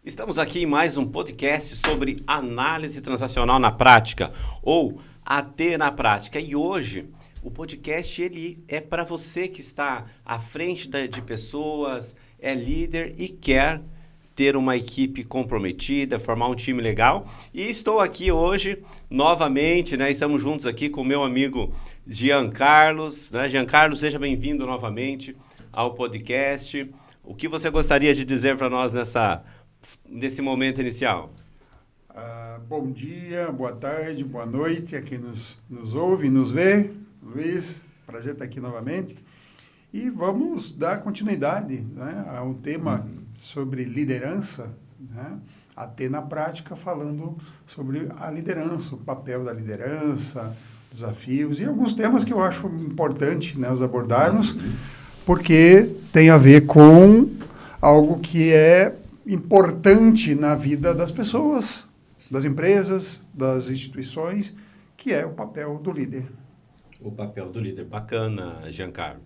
Estamos aqui em mais um podcast sobre análise transacional na prática, ou AT na prática. E hoje o podcast ele é para você que está à frente de pessoas, é líder e quer ter uma equipe comprometida, formar um time legal. E estou aqui hoje novamente, né? Estamos juntos aqui com o meu amigo Giancarlo, né? Giancarlo, seja bem-vindo novamente ao podcast. O que você gostaria de dizer para nós nesse momento inicial? Bom dia, boa tarde, boa noite a quem nos ouve, nos vê. Luiz, prazer estar aqui novamente. E vamos dar continuidade, né, a um tema sobre liderança, né, até na prática, falando sobre a liderança, o papel da liderança, desafios e alguns temas que eu acho importante, né, os abordarmos, porque tem a ver com algo que é importante na vida das pessoas, das empresas, das instituições, que é o papel do líder. O papel do líder. Bacana, Giancarlo.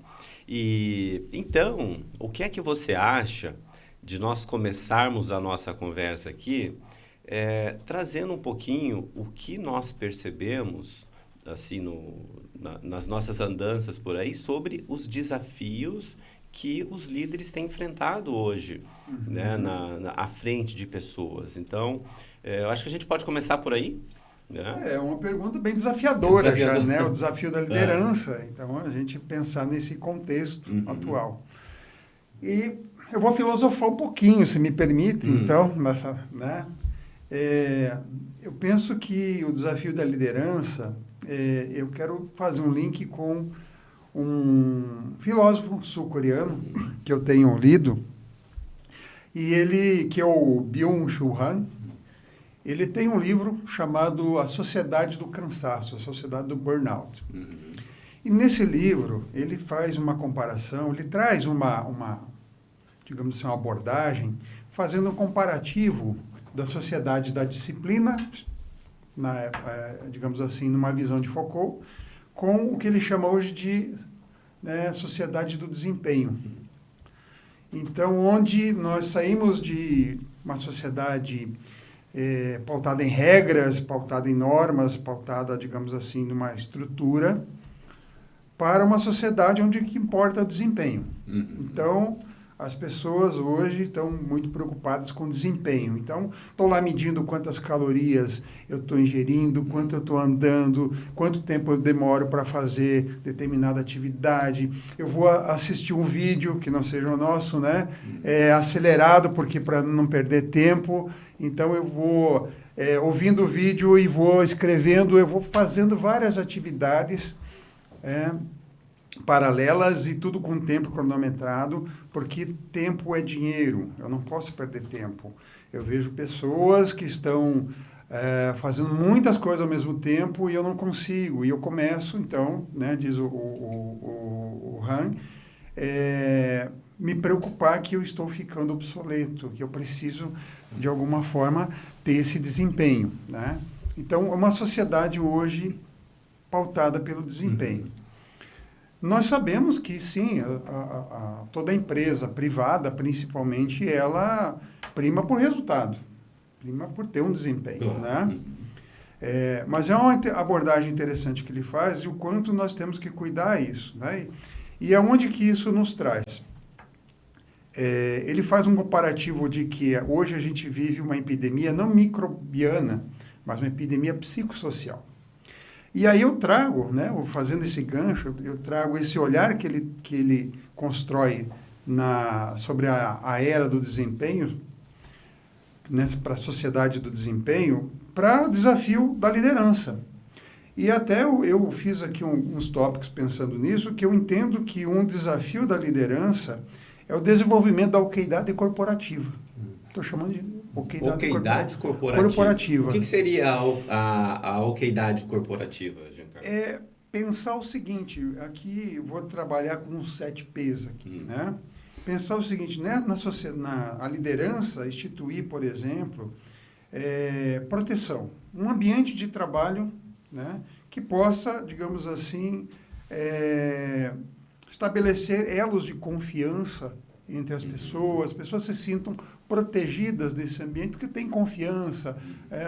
E então, o que é que você acha de nós começarmos a nossa conversa aqui, trazendo um pouquinho o que nós percebemos assim nas nossas andanças por aí sobre os desafios que os líderes têm enfrentado hoje, né, à frente de pessoas. Então, eu acho que a gente pode começar por aí. É uma pergunta bem desafiadora já, né? O desafio da liderança. Então, a gente pensar nesse contexto atual. E eu vou filosofar um pouquinho, se me permite, então, né? Eu penso que o desafio da liderança, eu quero fazer um link com um filósofo sul-coreano que eu tenho lido, e ele, que é o Byung-Chul Han. Ele tem um livro chamado A Sociedade do Cansaço, A Sociedade do Burnout. E nesse livro, ele faz uma comparação, ele traz digamos assim, uma abordagem, fazendo um comparativo da sociedade da disciplina, digamos assim, numa visão de Foucault, com o que ele chama hoje de, né, sociedade do desempenho. Então, onde nós saímos de uma sociedade pautada em regras, pautada em normas, pautada, digamos assim, numa estrutura, para uma sociedade onde o que importa é o desempenho. Então, as pessoas hoje estão muito preocupadas com o desempenho. Então, estão lá medindo quantas calorias eu estou ingerindo, quanto eu estou andando, quanto tempo eu demoro para fazer determinada atividade. Eu vou assistir um vídeo, que não seja o nosso, né? Acelerado, porque para não perder tempo. Então, eu vou ouvindo o vídeo e vou escrevendo, eu vou fazendo várias atividades paralelas e tudo com tempo cronometrado, porque tempo é dinheiro, eu não posso perder tempo. Eu vejo pessoas que estão fazendo muitas coisas ao mesmo tempo e eu não consigo. E eu começo, então, né, diz o Han, me preocupar que eu estou ficando obsoleto, que eu preciso, de alguma forma, ter esse desempenho, né? Então, é uma sociedade hoje pautada pelo desempenho. Nós sabemos que, sim, toda empresa privada, principalmente, ela prima por resultado, prima por ter um desempenho, né? Mas é uma abordagem interessante que ele faz e o quanto nós temos que cuidar disso, né? E aonde que isso nos traz? Ele faz um comparativo de que hoje a gente vive uma epidemia não microbiana, mas uma epidemia psicossocial. E aí eu trago, né, fazendo esse gancho, eu trago esse olhar que ele constrói sobre a era do desempenho, né, para a sociedade do desempenho, para o desafio da liderança. E até eu fiz aqui uns tópicos pensando nisso, que eu entendo que um desafio da liderança é o desenvolvimento da oquidade corporativa. Estou chamando de oquidade corporativa. O que seria a oquidade corporativa, Giancarlo? Pensar o seguinte, aqui vou trabalhar com uns 7 P's aqui, né? Pensar o seguinte, né, a liderança instituir, por exemplo, proteção, um ambiente de trabalho, né, que possa, digamos assim, estabelecer elos de confiança entre as pessoas se sintam protegidas nesse ambiente, porque tem confiança,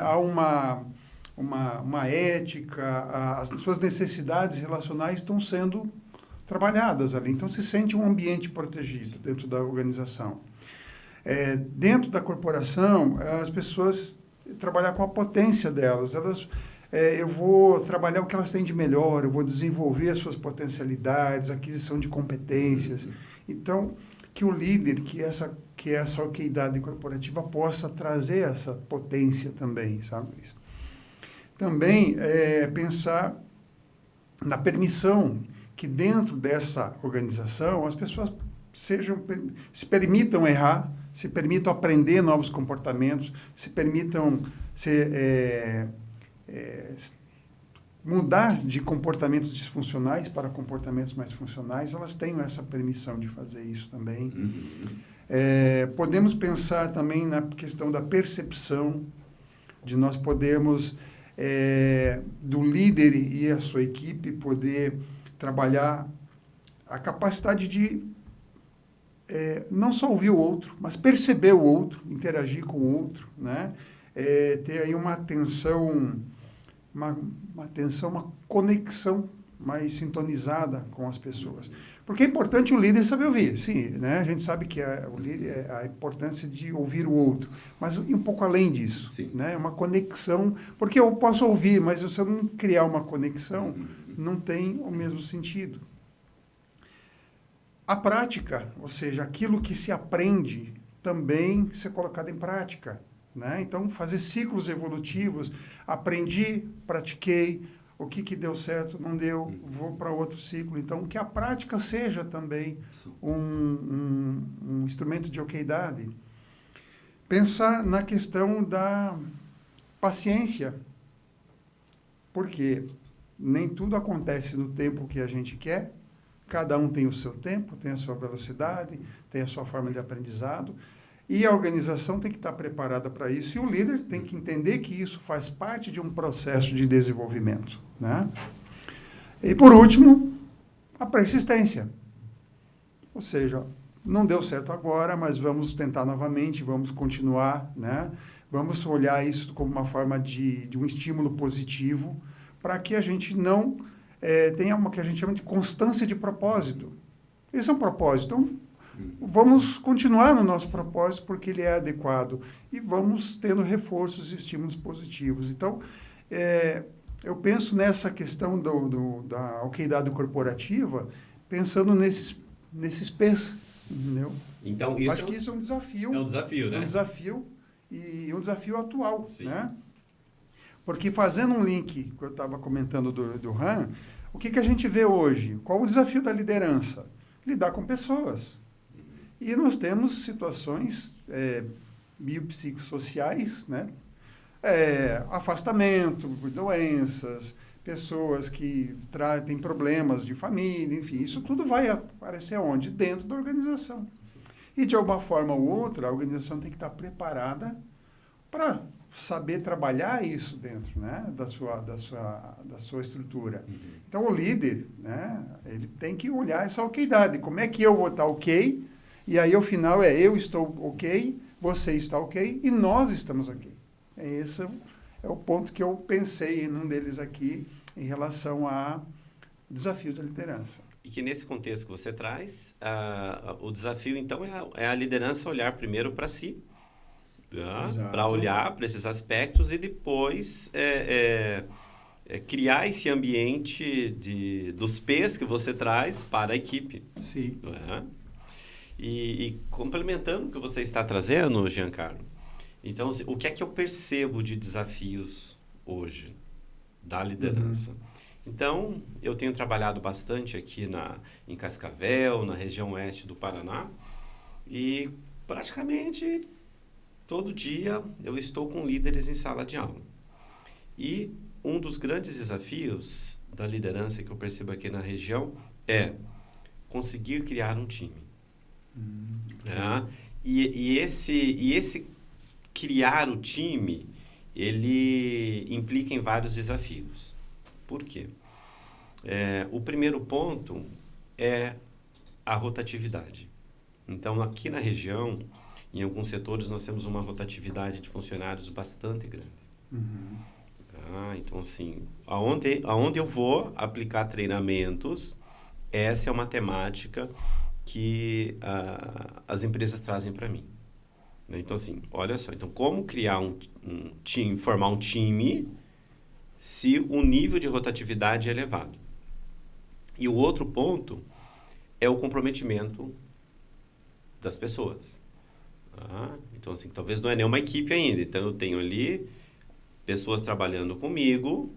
há uma ética, as suas necessidades relacionais estão sendo trabalhadas ali. Então, se sente um ambiente protegido dentro da organização. Dentro da corporação, as pessoas trabalhar com a potência delas. Eu vou trabalhar o que elas têm de melhor, eu vou desenvolver as suas potencialidades, aquisição de competências. Então, que o líder, que essa oquidade corporativa possa trazer essa potência também, sabe? Também pensar na permissão que dentro dessa organização as pessoas se permitam errar, se permitam aprender novos comportamentos, se permitam mudar de comportamentos disfuncionais para comportamentos mais funcionais. Elas têm essa permissão de fazer isso também. Podemos pensar também na questão da percepção, de nós podermos, do líder e a sua equipe, poder trabalhar a capacidade de não só ouvir o outro, mas perceber o outro, interagir com o outro, né? Ter aí uma atenção, uma conexão mais sintonizada com as pessoas. Porque é importante o líder saber ouvir, sim, né? A gente sabe que o líder a importância de ouvir o outro, mas um pouco além disso, sim, né? Uma conexão, porque eu posso ouvir, mas se eu não criar uma conexão, não tem o mesmo sentido. A prática, ou seja, aquilo que se aprende, também ser colocado em prática, né? Então, fazer ciclos evolutivos, aprendi, pratiquei, o que deu certo, não deu, vou para outro ciclo. Então, que a prática seja também um instrumento de oquidade. Pensar na questão da paciência, porque nem tudo acontece no tempo que a gente quer, cada um tem o seu tempo, tem a sua velocidade, tem a sua forma de aprendizado, e a organização tem que estar preparada para isso, e o líder tem que entender que isso faz parte de um processo de desenvolvimento, né? E, por último, a persistência. Ou seja, não deu certo agora, mas vamos tentar novamente, vamos continuar, né? Vamos olhar isso como uma forma de um estímulo positivo, para que a gente não tenha uma que a gente chama de constância de propósito. Esse é um propósito. Então, vamos continuar no nosso propósito porque ele é adequado e vamos tendo reforços e estímulos positivos. Então, eu penso nessa questão da oquidade corporativa, pensando nesses P's, entendeu? Então, acho que isso é um desafio. É um desafio, né? É um desafio e um desafio atual, sim, né? Porque fazendo um link, que eu estava comentando do Han, o que a gente vê hoje? Qual o desafio da liderança? Lidar com pessoas. E nós temos situações biopsicossociais, né? Afastamento, doenças, pessoas que têm problemas de família, enfim, isso tudo vai aparecer onde? Dentro da organização. Sim. E, de alguma forma ou outra, a organização tem que estar preparada para saber trabalhar isso dentro, né, da sua estrutura. Então, o líder, né, ele tem que olhar essa oquidade. Como é que eu vou estar ok? E aí, ao final, eu estou ok, você está ok e nós estamos ok. Esse é o ponto que eu pensei num deles aqui em relação ao desafio da liderança. E que nesse contexto que você traz, o desafio, então, é a liderança olhar primeiro para si, para olhar para esses aspectos e depois criar esse ambiente dos P's que você traz para a equipe. Sim. E complementando o que você está trazendo, Giancarlo, então, o que é que eu percebo de desafios hoje da liderança? Então, eu tenho trabalhado bastante aqui em Cascavel, na região oeste do Paraná, e praticamente todo dia eu estou com líderes em sala de aula. E um dos grandes desafios da liderança que eu percebo aqui na região é conseguir criar um time. E esse criar o time, ele implica em vários desafios. Por quê? O primeiro ponto é a rotatividade. Então, aqui na região, Em alguns setores, nós temos uma rotatividade de funcionários bastante grande. Então, assim, aonde eu vou aplicar treinamentos, essa é uma temática que as empresas trazem para mim. Então, assim, olha só. Então, como criar um time, formar um time se o nível de rotatividade é elevado? E o outro ponto é o comprometimento das pessoas. Então, assim, talvez não é nenhuma equipe ainda. Então, eu tenho ali pessoas trabalhando comigo.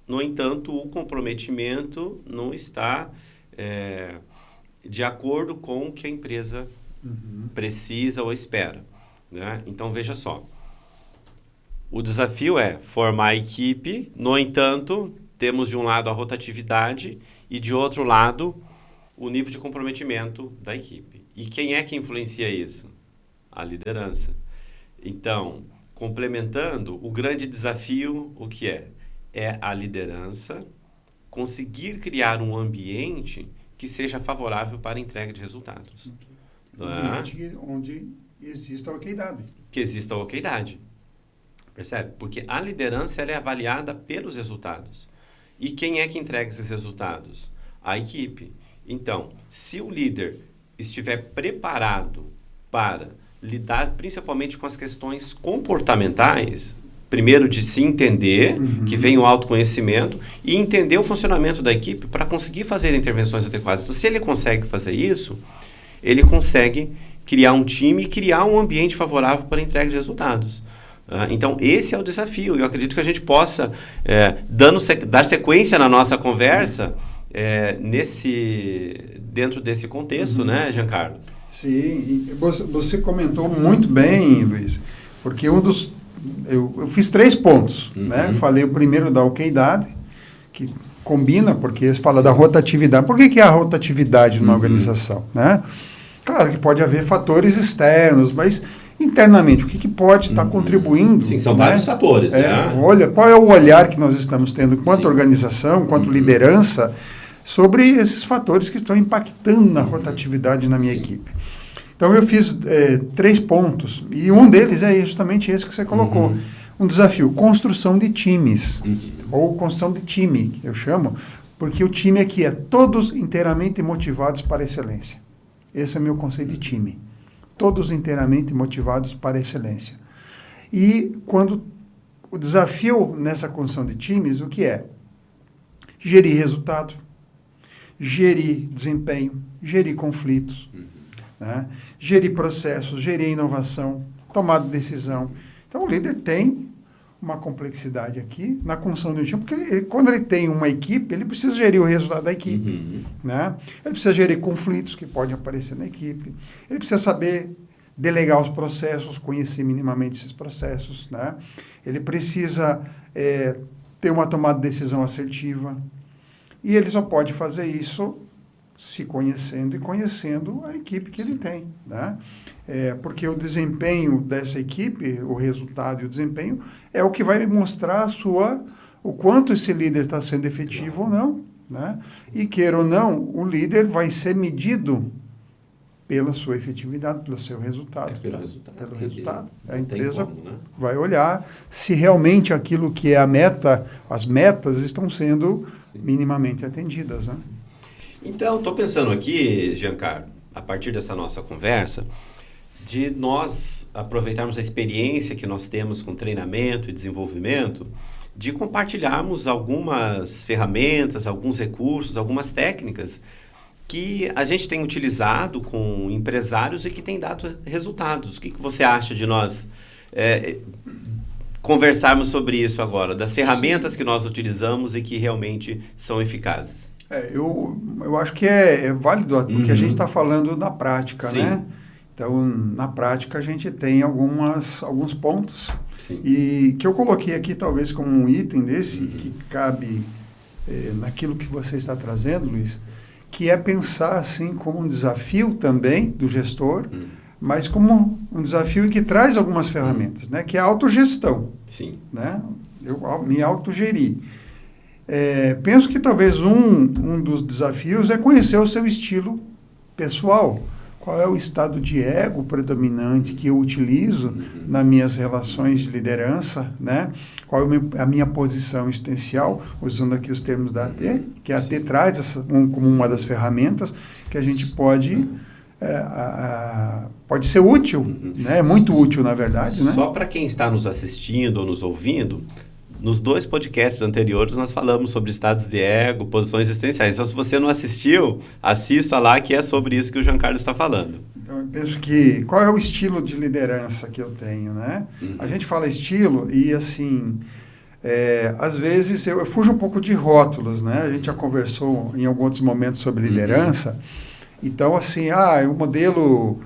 No entanto, o comprometimento não está de acordo com o que a empresa precisa ou espera. Né? Então, veja só. O desafio é formar a equipe. No entanto, temos de um lado a rotatividade e de outro lado o nível de comprometimento da equipe. E quem é que influencia isso? A liderança. Então, complementando, o grande desafio, o que é? É a liderança conseguir criar um ambiente que seja favorável para a entrega de resultados. Um ambiente onde exista a oquidade. Que exista a oquidade. Percebe? Porque a liderança ela é avaliada pelos resultados. E quem é que entrega esses resultados? A equipe. Então, se o líder estiver preparado para lidar principalmente com as questões comportamentais, primeiro de se entender, que vem o autoconhecimento, e entender o funcionamento da equipe para conseguir fazer intervenções adequadas. Então, se ele consegue fazer isso, ele consegue criar um time e criar um ambiente favorável para a entrega de resultados. Então, esse é o desafio. Eu acredito que a gente possa, dar sequência na nossa conversa dentro desse contexto, né, Giancarlo? Sim, e você comentou muito bem, Luiz, porque eu fiz 3 pontos, né? Falei o primeiro da oquidade, que combina, porque fala da rotatividade. Por que é a rotatividade numa organização, né? Claro que pode haver fatores externos, mas internamente, o que pode estar contribuindo? Sim, são vários fatores. Olha, qual é o olhar que nós estamos tendo enquanto organização, enquanto liderança, sobre esses fatores que estão impactando na rotatividade na minha equipe. Então, eu fiz 3 pontos, e um deles é justamente esse que você colocou. Um desafio, construção de times, ou construção de time, eu chamo, porque o time aqui é todos inteiramente motivados para a excelência. Esse é o meu conceito de time. Todos inteiramente motivados para a excelência. E quando o desafio nessa construção de times, o que é? Gerir resultado, gerir desempenho, gerir conflitos, né? Gerir processos, gerir inovação, tomada de decisão. Então, o líder tem uma complexidade aqui na construção de um time, porque quando ele tem uma equipe, ele precisa gerir o resultado da equipe. Né? Ele precisa gerir conflitos que podem aparecer na equipe. Ele precisa saber delegar os processos, conhecer minimamente esses processos. Né? Ele precisa ter uma tomada de decisão assertiva. E ele só pode fazer isso se conhecendo e conhecendo a equipe que ele tem. Né? Porque o desempenho dessa equipe, o resultado e o desempenho, é o que vai mostrar o quanto esse líder está sendo efetivo ou não. Né? E queira ou não, o líder vai ser medido pela sua efetividade, pelo seu resultado. Pelo resultado. Pelo resultado. A empresa vai olhar se realmente aquilo que é a meta, as metas estão sendo minimamente atendidas. Né? Então, estou pensando aqui, Giancarlo, a partir dessa nossa conversa, de nós aproveitarmos a experiência que nós temos com treinamento e desenvolvimento, de compartilharmos algumas ferramentas, alguns recursos, algumas técnicas que a gente tem utilizado com empresários e que tem dado resultados. O que você acha de nós conversarmos sobre isso agora, das ferramentas que nós utilizamos e que realmente são eficazes? Eu acho que é válido, porque a gente está falando da prática, né? Então, na prática, a gente tem alguns pontos. E que eu coloquei aqui, talvez, como um item desse, que cabe naquilo que você está trazendo, Luiz, que é pensar, assim, como um desafio também do gestor, mas como um desafio que traz algumas ferramentas, né? Que é a autogestão. Né? Eu me autogerir. Penso que talvez um dos desafios é conhecer o seu estilo pessoal. qual é o estado de ego predominante que eu utilizo nas minhas relações de liderança, né? Qual é a minha posição existencial, usando aqui os termos da AT, que a AT traz como uma das ferramentas que a gente pode ser útil, né? É muito útil, na verdade. Só para quem está nos assistindo ou nos ouvindo, nos 2 podcasts anteriores nós falamos sobre estados de ego, posições existenciais. Então, se você não assistiu, assista lá, que é sobre isso que o Jean Carlos está falando. Então, eu penso que qual é o estilo de liderança que eu tenho, né? A gente fala estilo e, assim, às vezes eu fujo um pouco de rótulos, né? A gente já conversou em alguns momentos sobre liderança. Então, assim, o modelo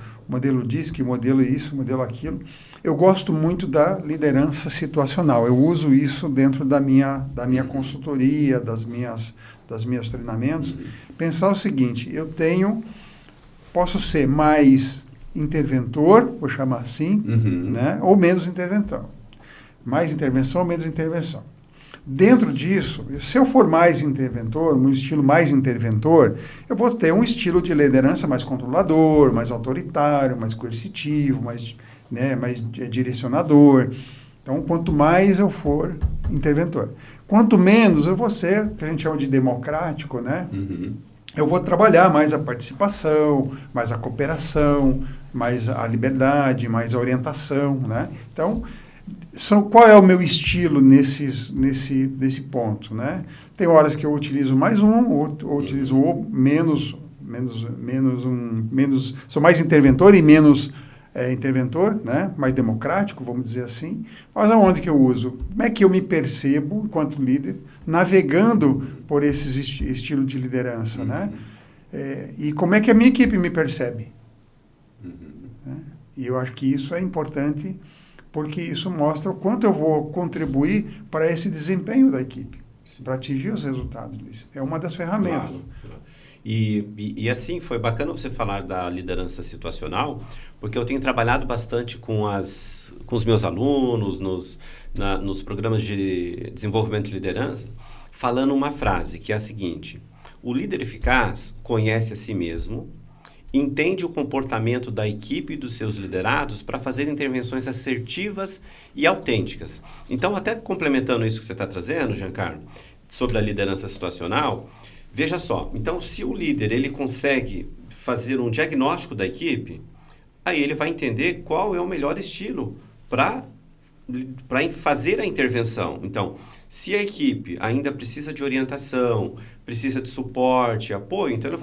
diz que modelo isso, modelo aquilo. Eu gosto muito da liderança situacional. Eu uso isso dentro da minha consultoria, das meus treinamentos. Pensar o seguinte, posso ser mais interventor, vou chamar assim, né? Ou menos interventor. Mais intervenção ou menos intervenção. Dentro disso, se eu for mais interventor, um estilo mais interventor, eu vou ter um estilo de liderança mais controlador, mais autoritário, mais coercitivo, mais direcionador. Então, quanto mais eu for interventor. Quanto menos eu vou ser, que a gente chama de democrático, né? Eu vou trabalhar mais a participação, mais a cooperação, mais a liberdade, mais a orientação, né? Então, qual é o meu estilo nesse ponto, né? Tem horas que eu utilizo mais ou utilizo menos, sou mais interventor e menos interventor, né? Mais democrático, vamos dizer assim. Mas aonde que eu uso? Como é que eu me percebo, enquanto líder, navegando por esses estilos de liderança, né? E como é que a minha equipe me percebe? Né? E eu acho que isso é importante, porque isso mostra o quanto eu vou contribuir para esse desempenho da equipe, para atingir os resultados disso. É uma das ferramentas. Claro. E assim, foi bacana você falar da liderança situacional, porque eu tenho trabalhado bastante com os meus alunos, nos programas de desenvolvimento de liderança, falando uma frase, que é a seguinte: o líder eficaz conhece a si mesmo, entende o comportamento da equipe e dos seus liderados para fazer intervenções assertivas e autênticas. Então, até complementando isso que você está trazendo, Giancarlo, sobre a liderança situacional, veja só, então se o líder ele consegue fazer um diagnóstico da equipe, aí ele vai entender qual é o melhor estilo para fazer a intervenção. Então, se a equipe ainda precisa de orientação, precisa de suporte, apoio, então ele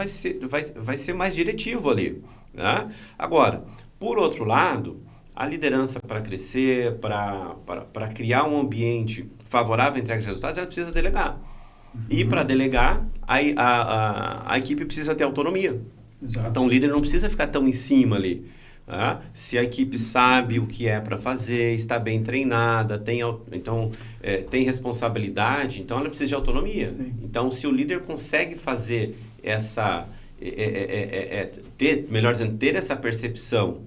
vai ser mais diretivo ali, né? Agora, por outro lado, a liderança para crescer, para criar um ambiente favorável à entrega de resultados, ela precisa delegar. E para delegar, a equipe precisa ter autonomia. Exato. Então o líder não precisa ficar tão em cima ali. Tá? Se a equipe sabe o que é para fazer, está bem treinada, tem responsabilidade, então ela precisa de autonomia. Sim. Então, se o líder consegue fazer ter essa percepção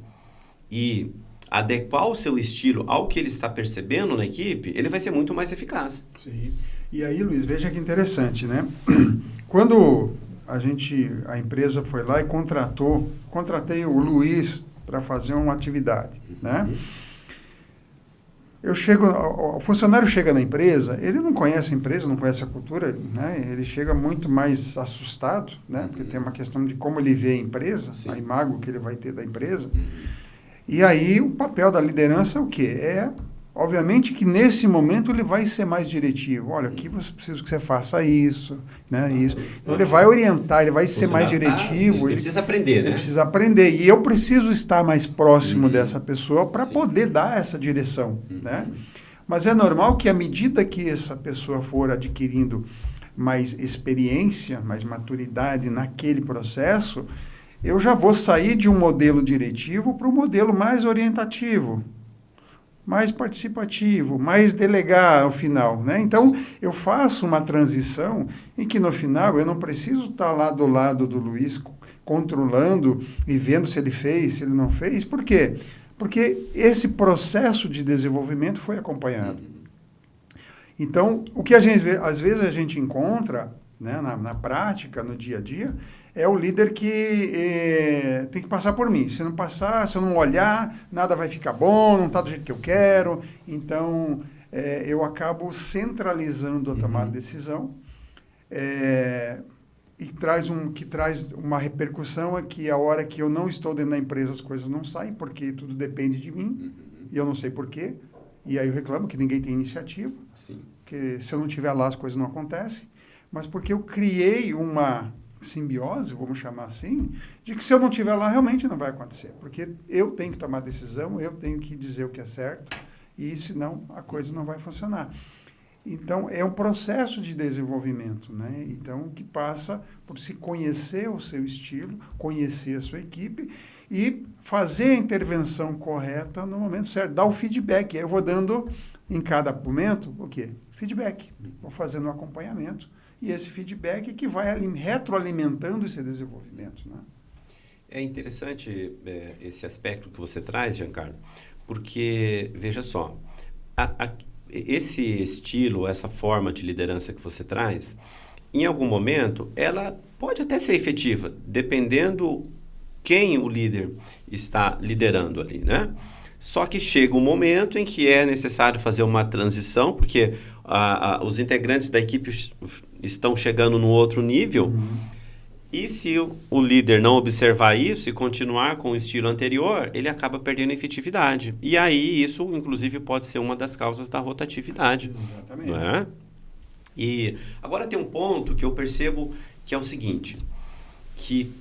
e adequar o seu estilo ao que ele está percebendo na equipe, ele vai ser muito mais eficaz. Sim. E aí, Luiz, veja que interessante, né? Quando a empresa foi lá e contratei o Luiz para fazer uma atividade, né? O funcionário chega na empresa, ele não conhece a empresa, não conhece a cultura, né? Ele chega muito mais assustado, né? Porque tem uma questão de como ele vê a empresa, Sim. a imagem que ele vai ter da empresa. E aí o papel da liderança é o quê? Obviamente que nesse momento ele vai ser mais diretivo. Olha, aqui você precisa que você faça isso, né? Isso. Então ele vai orientar, ele vai ser mais diretivo. Ele precisa aprender, né? Ele precisa aprender. E eu preciso estar mais próximo dessa pessoa para poder dar essa direção, né? Mas é normal que à medida que essa pessoa for adquirindo mais experiência, mais maturidade naquele processo, eu já vou sair de um modelo diretivo para um modelo mais orientativo, mais participativo, mais delegar ao final, né? Então, eu faço uma transição em que, no final, eu não preciso estar lá do lado do Luiz, controlando e vendo se ele fez, se ele não fez. Por quê? Porque esse processo de desenvolvimento foi acompanhado. Então, o que às vezes a gente encontra, né, na prática, no dia a dia, é o líder que tem que passar por mim. Se não passar, se eu não olhar, nada vai ficar bom, não está do jeito que eu quero. Então, eu acabo centralizando a tomada de decisão. E traz uma repercussão é que a hora que eu não estou dentro da empresa as coisas não saem, porque tudo depende de mim, e eu não sei por quê. E aí eu reclamo que ninguém tem iniciativa, Sim. que se eu não estiver lá as coisas não acontecem, mas porque eu criei uma simbiose, vamos chamar assim, de que se eu não estiver lá realmente não vai acontecer, porque eu tenho que tomar decisão, eu tenho que dizer o que é certo, e senão a coisa não vai funcionar. Então, é um processo de desenvolvimento, né? Então, que passa por se conhecer o seu estilo, conhecer a sua equipe e fazer a intervenção correta no momento certo, dar o feedback. Aí eu vou dando, em cada momento, o quê? Feedback. Vou fazendo um acompanhamento e esse feedback que vai retroalimentando esse desenvolvimento, né? É interessante esse aspecto que você traz, Giancarlo, porque, veja só, esse estilo, essa forma de liderança que você traz, em algum momento, ela pode até ser efetiva, dependendo quem o líder está liderando ali, né? Só que chega um momento em que é necessário fazer uma transição, porque os integrantes da equipe estão chegando no outro nível, e se o líder não observar isso e continuar com o estilo anterior, ele acaba perdendo efetividade. E aí, isso, inclusive, pode ser uma das causas da rotatividade. Exatamente. Não é? E agora tem um ponto que eu percebo que é o seguinte, que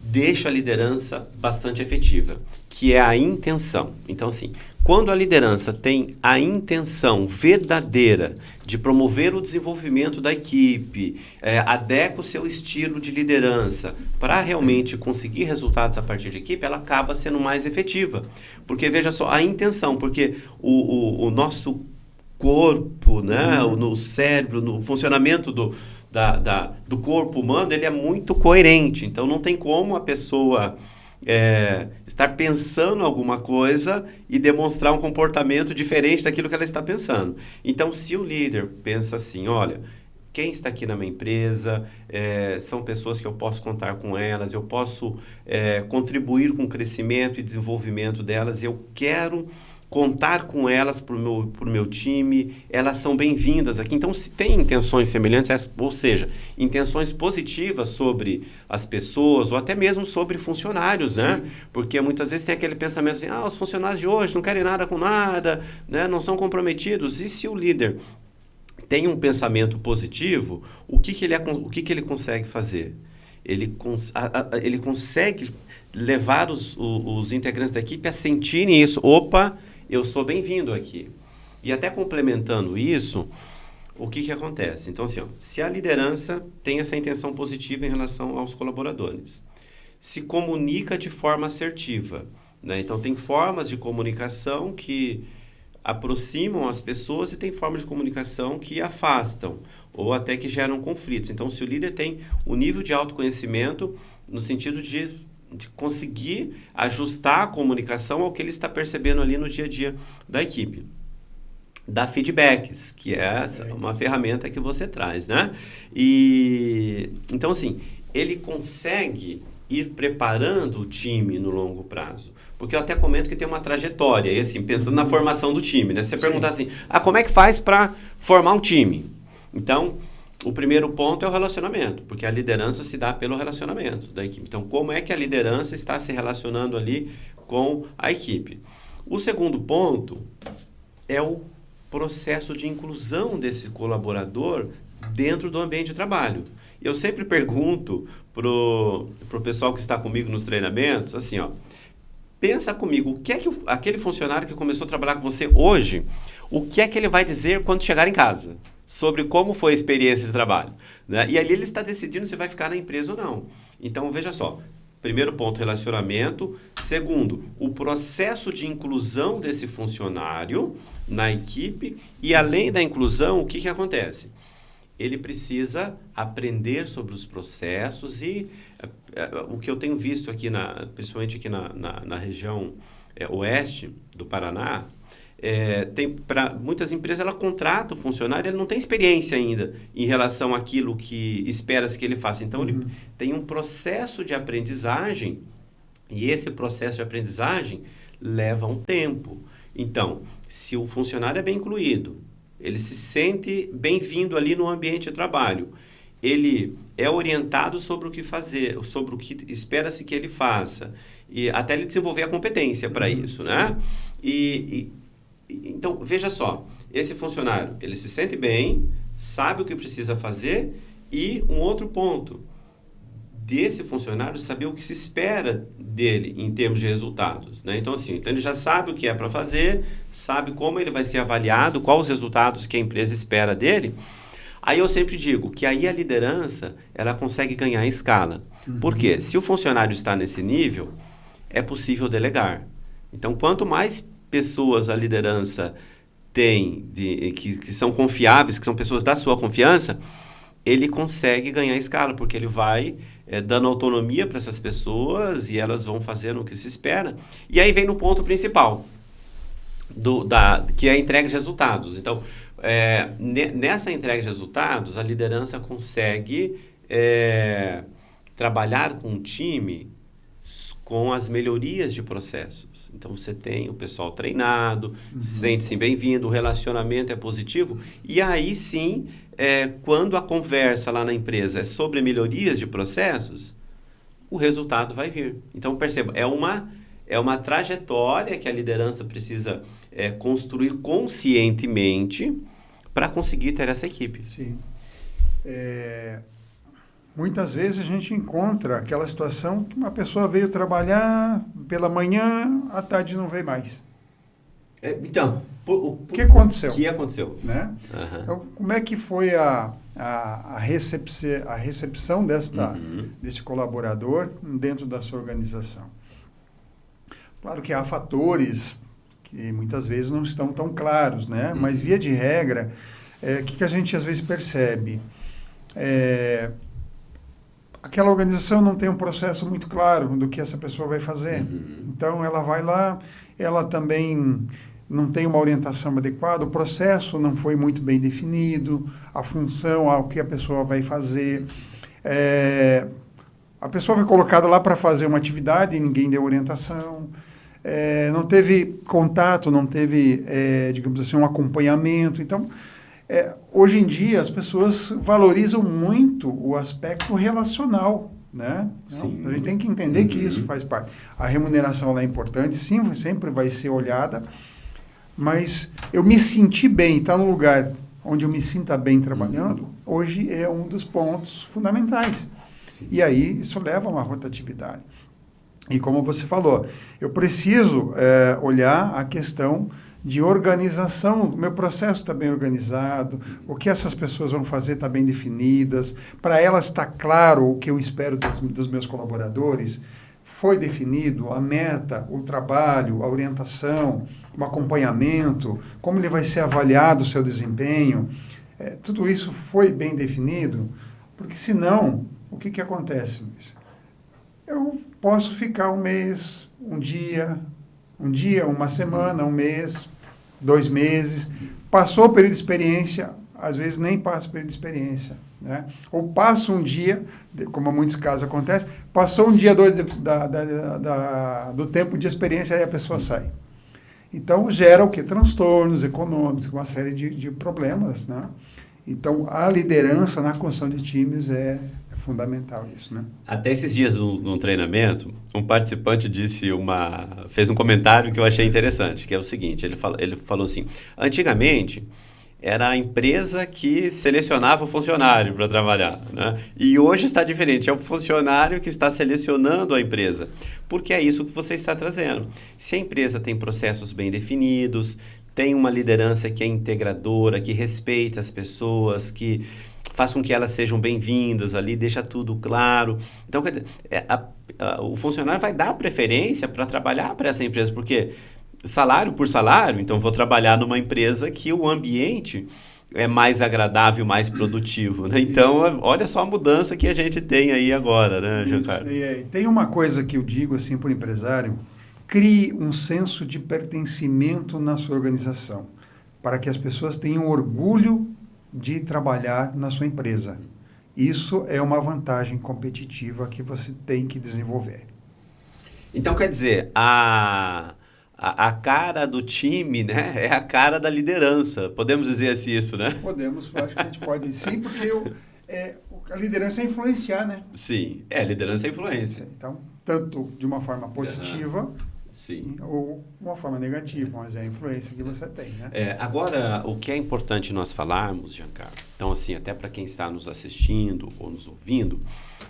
deixa a liderança bastante efetiva, que é a intenção. Então, assim, quando a liderança tem a intenção verdadeira de promover o desenvolvimento da equipe, adequa o seu estilo de liderança para realmente conseguir resultados a partir da equipe, ela acaba sendo mais efetiva. Porque, veja só, a intenção, porque o nosso corpo, né, no cérebro, no funcionamento do corpo humano, ele é muito coerente. Então, não tem como a pessoa estar pensando alguma coisa e demonstrar um comportamento diferente daquilo que ela está pensando. Então, se o líder pensa assim, olha, quem está aqui na minha empresa são pessoas que eu posso contar com elas, eu posso contribuir com o crescimento e desenvolvimento delas, eu quero contar com elas para o meu time, elas são bem-vindas aqui. Então, se tem intenções semelhantes, ou seja, intenções positivas sobre as pessoas ou até mesmo sobre funcionários, né? Porque muitas vezes tem aquele pensamento assim, os funcionários de hoje não querem nada com nada, né? Não são comprometidos. E se o líder tem um pensamento positivo, o que ele consegue fazer? Ele consegue levar os integrantes da equipe a sentirem isso. Opa, eu sou bem-vindo aqui. E até complementando isso, o que acontece? Então, assim, se a liderança tem essa intenção positiva em relação aos colaboradores, se comunica de forma assertiva, né? Então, tem formas de comunicação que aproximam as pessoas e tem formas de comunicação que afastam ou até que geram conflitos. Então, se o líder tem o nível de autoconhecimento no sentido de conseguir ajustar a comunicação ao que ele está percebendo ali no dia a dia da equipe. Dá feedbacks, que é uma ferramenta que você traz, né? E, então, assim, ele consegue ir preparando o time no longo prazo. Porque eu até comento que tem uma trajetória, e assim, pensando na formação do time, né? Se você perguntar assim, como é que faz para formar um time? Então, o primeiro ponto é o relacionamento, porque a liderança se dá pelo relacionamento da equipe. Então, como é que a liderança está se relacionando ali com a equipe? O segundo ponto é o processo de inclusão desse colaborador dentro do ambiente de trabalho. Eu sempre pergunto pro pessoal que está comigo nos treinamentos, assim, pensa comigo, o que é que aquele funcionário que começou a trabalhar com você hoje, o que é que ele vai dizer quando chegar em casa? Sobre como foi a experiência de trabalho, né? E ali ele está decidindo se vai ficar na empresa ou não. Então, veja só. Primeiro ponto, relacionamento. Segundo, o processo de inclusão desse funcionário na equipe. E, além da inclusão, o que acontece? Ele precisa aprender sobre os processos e o que eu tenho visto aqui, principalmente aqui na região oeste do Paraná, Para muitas empresas, ela contrata o funcionário, ele não tem experiência ainda em relação àquilo que espera-se que ele faça. Então, ele tem um processo de aprendizagem, e esse processo de aprendizagem leva um tempo. Então, se o funcionário é bem incluído, ele se sente bem-vindo ali no ambiente de trabalho, ele é orientado sobre o que fazer, sobre o que espera-se que ele faça, e até ele desenvolver a competência para isso, né? Então, veja só, esse funcionário, ele se sente bem, sabe o que precisa fazer, e um outro ponto desse funcionário, saber o que se espera dele em termos de resultados, né? Então, assim, ele já sabe o que é para fazer, sabe como ele vai ser avaliado, quais os resultados que a empresa espera dele. Aí eu sempre digo que aí a liderança, ela consegue ganhar escala. Por quê? Se o funcionário está nesse nível, é possível delegar. Então, quanto mais pessoas a liderança tem, que são confiáveis, que são pessoas da sua confiança, ele consegue ganhar escala, porque ele vai dando autonomia para essas pessoas e elas vão fazendo o que se espera. E aí vem no ponto principal, que é a entrega de resultados. Então, nessa entrega de resultados, a liderança consegue trabalhar com o time com as melhorias de processos. Então, você tem o pessoal treinado, sente-se bem-vindo, o relacionamento é positivo, e aí sim, quando a conversa lá na empresa é sobre melhorias de processos, o resultado vai vir. Então, perceba, é uma trajetória que a liderança precisa construir conscientemente para conseguir ter essa equipe. Sim. Muitas vezes a gente encontra aquela situação que uma pessoa veio trabalhar pela manhã, à tarde não veio mais. Então, o que aconteceu? O que aconteceu? Né? Então, como é que foi a recepção desse colaborador dentro da sua organização? Claro que há fatores que muitas vezes não estão tão claros, né? Mas, via de regra, o que a gente às vezes percebe? Aquela organização não tem um processo muito claro do que essa pessoa vai fazer. Então, ela vai lá, ela também não tem uma orientação adequada, o processo não foi muito bem definido, a função, o que a pessoa vai fazer. A pessoa foi colocada lá para fazer uma atividade e ninguém deu orientação. Não teve contato, não teve, digamos assim, um acompanhamento. Então, hoje em dia, as pessoas valorizam muito o aspecto relacional, né? Sim. Então, a gente tem que entender que isso faz parte. A remuneração ela é importante, sim, sempre vai ser olhada, mas eu me sentir bem, estar num lugar onde eu me sinta bem trabalhando, hoje é um dos pontos fundamentais. Sim. E aí, isso leva a uma rotatividade. E como você falou, eu preciso olhar a questão de organização, o meu processo está bem organizado, o que essas pessoas vão fazer está bem definidas, para elas está claro o que eu espero dos meus colaboradores, foi definido a meta, o trabalho, a orientação, o acompanhamento, como ele vai ser avaliado o seu desempenho, tudo isso foi bem definido, porque senão, o que acontece, Luiz? Eu posso ficar um mês, um dia, uma semana, um mês, 2 meses, passou o período de experiência, às vezes nem passa o período de experiência, né? Ou passa um dia, como em muitos casos acontece, passou um dia, 2 do tempo de experiência, aí a pessoa sai. Então, gera o quê? Transtornos econômicos, uma série de problemas, né? Então, a liderança na construção de times é fundamental isso, né? Até esses dias, num treinamento, um participante fez um comentário que eu achei interessante, que é o seguinte, ele falou assim, antigamente era a empresa que selecionava o funcionário para trabalhar, né? E hoje está diferente, é o funcionário que está selecionando a empresa, porque é isso que você está trazendo. Se a empresa tem processos bem definidos, tem uma liderança que é integradora, que respeita as pessoas, que faz com que elas sejam bem-vindas ali, deixa tudo claro. Então, quer dizer, o funcionário vai dar preferência para trabalhar para essa empresa, porque salário por salário, então vou trabalhar numa empresa que o ambiente é mais agradável, mais produtivo, né? Então, olha só a mudança que a gente tem aí agora, né, Giancarlo? Tem uma coisa que eu digo assim para o empresário, crie um senso de pertencimento na sua organização, para que as pessoas tenham orgulho de trabalhar na sua empresa. Isso é uma vantagem competitiva que você tem que desenvolver. Então, quer dizer, a cara do time, né, é a cara da liderança. Podemos dizer assim isso, né? Podemos, eu acho que a gente pode sim, porque a liderança é influenciar, né? Sim, liderança é influência. Então, tanto de uma forma positiva, sim, ou uma forma negativa, mas é a influência que você tem, né? Agora, o que é importante nós falarmos, Giancarlo, então assim, até para quem está nos assistindo ou nos ouvindo,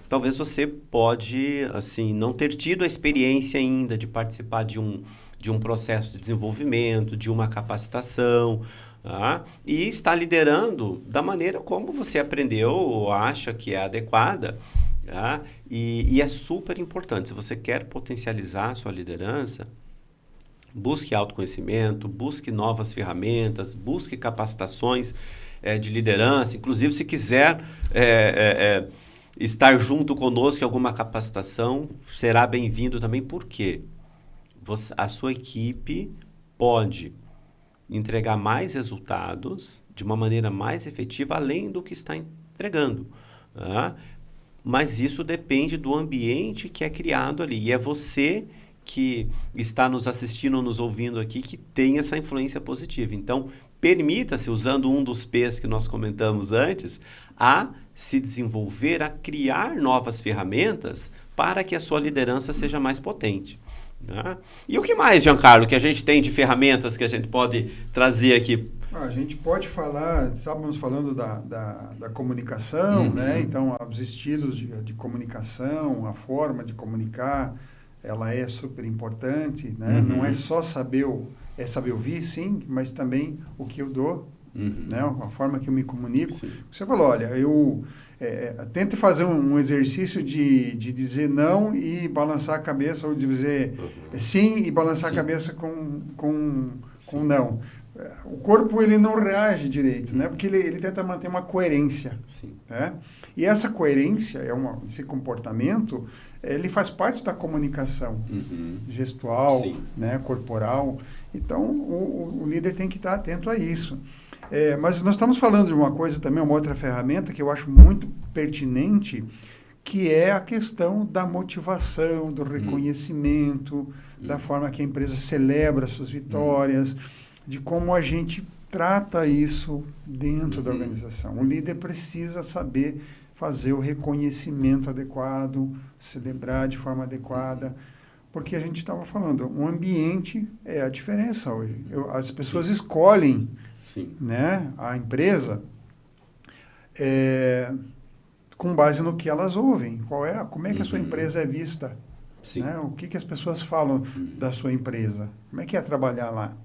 talvez você pode, assim, não ter tido a experiência ainda de participar de um processo de desenvolvimento, de uma capacitação, tá? E está liderando da maneira como você aprendeu ou acha que é adequada. Tá? E é super importante, se você quer potencializar a sua liderança, busque autoconhecimento, busque novas ferramentas, busque capacitações de liderança, inclusive se quiser estar junto conosco em alguma capacitação, será bem-vindo também, porque a sua equipe pode entregar mais resultados de uma maneira mais efetiva, além do que está entregando. Tá? Mas isso depende do ambiente que é criado ali. E é você que está nos assistindo ou nos ouvindo aqui que tem essa influência positiva. Então, permita-se, usando um dos P's que nós comentamos antes, a se desenvolver, a criar novas ferramentas para que a sua liderança seja mais potente. Né? E o que mais, Giancarlo, que a gente tem de ferramentas que a gente pode trazer aqui? A gente pode falar, estávamos falando da comunicação, né? Então, os estilos de comunicação, a forma de comunicar, ela é super importante, né? Não é só saber ouvir, sim, mas também o que eu dou, né? A forma que eu me comunico. Sim. Você falou, olha, tente fazer um exercício de dizer não e balançar a cabeça, ou de dizer sim e balançar a cabeça com não. O corpo, ele não reage direito, né? Porque ele tenta manter uma coerência. Sim. Né? E essa coerência, esse comportamento, ele faz parte da comunicação gestual, né? Corporal. Então, o líder tem que estar atento a isso. Mas nós estamos falando de uma coisa também, uma outra ferramenta que eu acho muito pertinente, que é a questão da motivação, do reconhecimento, da forma que a empresa celebra suas vitórias, de como a gente trata isso dentro da organização. O líder precisa saber fazer o reconhecimento adequado, celebrar de forma adequada, porque a gente estava falando, o ambiente é a diferença hoje. As pessoas escolhem, né, a empresa com base no que elas ouvem. Como é que a sua empresa é vista? Né? O que as pessoas falam da sua empresa? Como é que é trabalhar lá?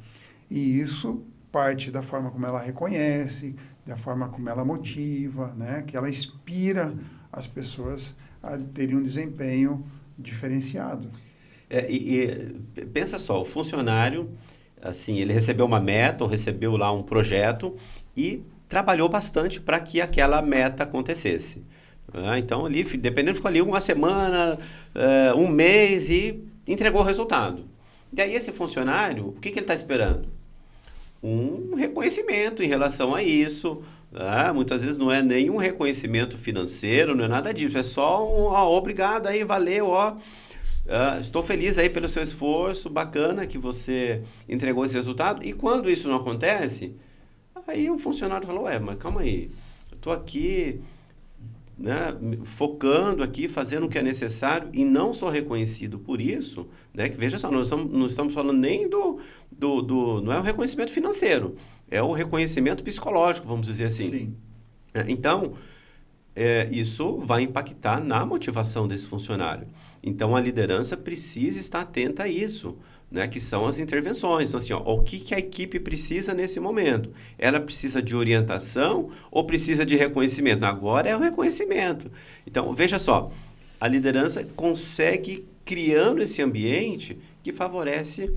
E isso parte da forma como ela reconhece, da forma como ela motiva, né? Que ela inspira as pessoas a terem um desempenho diferenciado. Pensa só, o funcionário, assim, ele recebeu uma meta ou recebeu lá um projeto e trabalhou bastante para que aquela meta acontecesse. Então, ali, dependendo, ficou ali uma semana, um mês e entregou o resultado. E aí, esse funcionário, o que ele está esperando? Um reconhecimento em relação a isso. Muitas vezes não é nenhum reconhecimento financeiro, não é nada disso. É só obrigado aí, valeu, estou feliz aí pelo seu esforço, bacana que você entregou esse resultado. E quando isso não acontece, aí o funcionário falou, mas calma aí, eu estou aqui, né, focando aqui, fazendo o que é necessário e não sou reconhecido por isso, né, que veja só, não estamos falando nem não é o reconhecimento financeiro, é o reconhecimento psicológico, vamos dizer assim. Sim. Então, isso vai impactar na motivação desse funcionário. Então, a liderança precisa estar atenta a isso, né, que são as intervenções. Então, assim, o que a equipe precisa nesse momento? Ela precisa de orientação ou precisa de reconhecimento? Agora é o reconhecimento. Então, veja só, a liderança consegue criando esse ambiente que favorece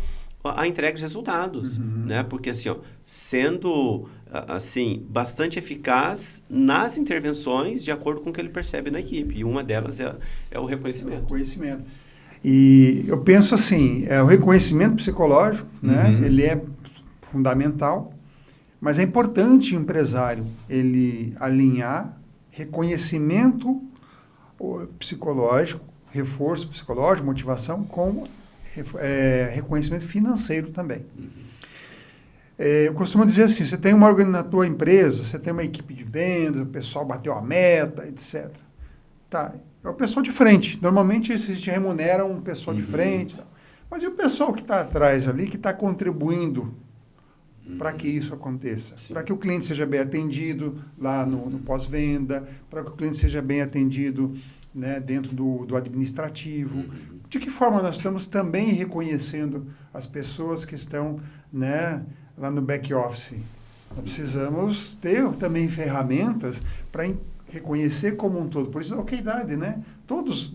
a entrega de resultados, né? Porque assim, sendo assim bastante eficaz nas intervenções de acordo com o que ele percebe na equipe. E uma delas é o reconhecimento. O reconhecimento. E eu penso assim, o reconhecimento psicológico, né? Uhum. Ele é fundamental, mas é importante o empresário ele alinhar reconhecimento psicológico, reforço psicológico, motivação, com reconhecimento financeiro também. Eu costumo dizer assim, você tem na tua empresa, você tem uma equipe de vendas, o pessoal bateu a meta, etc. Tá, é o pessoal de frente. Normalmente, eles te remuneram um pessoal de frente. Mas e o pessoal que está atrás ali, que está contribuindo para que isso aconteça? Para que o cliente seja bem atendido lá no pós-venda, para que o cliente seja bem atendido, né, dentro do administrativo. De que forma nós estamos também reconhecendo as pessoas que estão, né, lá no back-office? Nós precisamos ter também ferramentas para reconhecer como um todo. Por isso a okeidade, né? Todos